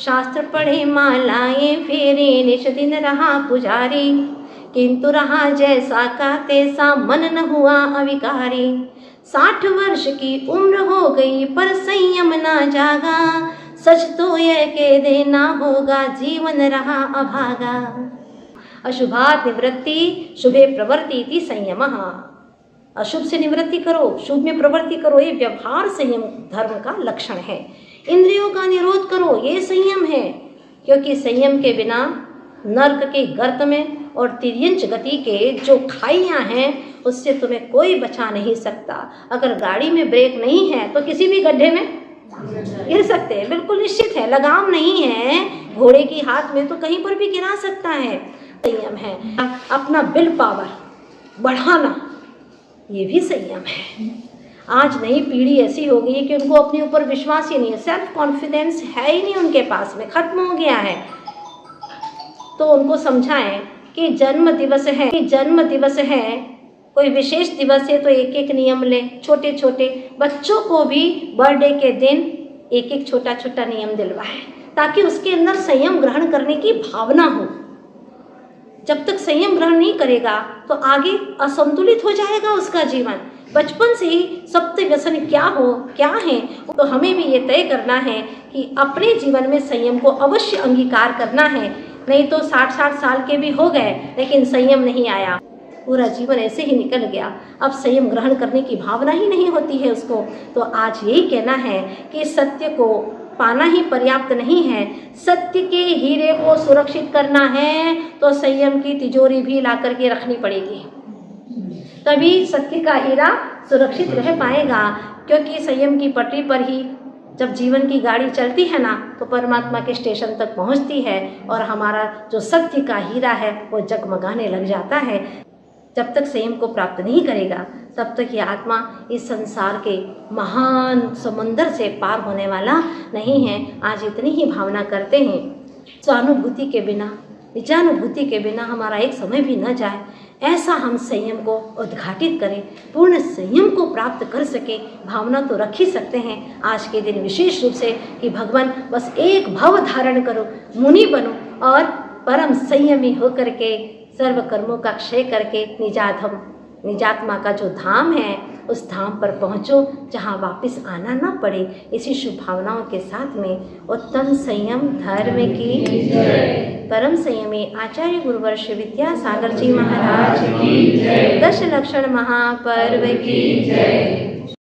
शास्त्र पढ़े मालाएं फेरे, निश दिन रहा पुजारी, किंतु रहा जैसा का तैसा, मन न हुआ अविकारी। 60 वर्ष की उम्र हो गई पर संयम ना जागा, सच तो यह कह देना होगा जीवन रहा अभागा। अशुभात निवृत्ति शुभे प्रवृत्ति इति संयमः। अशुभ से निवृत्ति करो, शुभ में प्रवृत्ति करो, ये व्यवहार संयम धर्म का लक्षण है। इंद्रियों का निरोध करो, ये संयम है, क्योंकि संयम के बिना नर्क के गर्त में और तिर्यंच गति के जो खाइयाँ हैं उससे तुम्हें कोई बचा नहीं सकता। अगर गाड़ी में ब्रेक नहीं है तो किसी भी गड्ढे में गिर सकते हैं, बिल्कुल निश्चित है। लगाम नहीं है घोड़े की हाथ में तो कहीं पर भी गिरा सकता है। संयम है। अपना विल पावर बढ़ाना, ये भी संयम है। आज नई पीढ़ी ऐसी हो गई है कि उनको अपने ऊपर विश्वास ही नहीं है, सेल्फ कॉन्फिडेंस है ही नहीं उनके पास में, खत्म हो गया है। तो उनको समझाएं कि जन्म दिवस है, कोई विशेष दिवस है तो एक एक नियम लें। छोटे छोटे बच्चों को भी बर्थडे के दिन एक एक छोटा छोटा नियम दिलवाएं, ताकि उसके अंदर संयम ग्रहण करने की भावना हो। जब तक संयम ग्रहण नहीं करेगा तो आगे असंतुलित हो जाएगा उसका जीवन। बचपन से ही सप्त व्यसन क्या है, तो हमें भी ये तय करना है कि अपने जीवन में संयम को अवश्य अंगीकार करना है। नहीं तो 60 साल के भी हो गए लेकिन संयम नहीं आया, पूरा जीवन ऐसे ही निकल गया। अब संयम ग्रहण करने की भावना ही नहीं होती है उसको। तो आज यही कहना है कि सत्य को पाना ही पर्याप्त नहीं है, सत्य के हीरे को सुरक्षित करना है तो संयम की तिजोरी भी ला करके रखनी पड़ेगी, तभी सत्य का हीरा सुरक्षित रह पाएगा। क्योंकि संयम की पटरी पर ही जब जीवन की गाड़ी चलती है ना, तो परमात्मा के स्टेशन तक पहुंचती है और हमारा जो सत्य का हीरा है वो जगमगाने लग जाता है। जब तक संयम को प्राप्त नहीं करेगा तब तक ये आत्मा इस संसार के महान समुंदर से पार होने वाला नहीं है। आज इतनी ही भावना करते हैं, स्वानुभूति के बिना, निजानुभूति के बिना हमारा एक समय भी न जाए, ऐसा हम संयम को उद्घाटित करें, पूर्ण संयम को प्राप्त कर सके। भावना तो रख ही सकते हैं आज के दिन विशेष रूप से कि भगवान बस एक भव धारण करो, मुनि बनो और परम संयमी होकर के सर्व कर्मों का क्षय करके निजात्मा का जो धाम है उस धाम पर पहुँचो जहाँ वापस आना ना पड़े। इसी शुभ भावनाओं के साथ में उत्तम संयम धर्म की परम संयमी आचार्य गुरुवर श्री विद्यासागर जी महाराज की 10 लक्षण महापर्व की जय।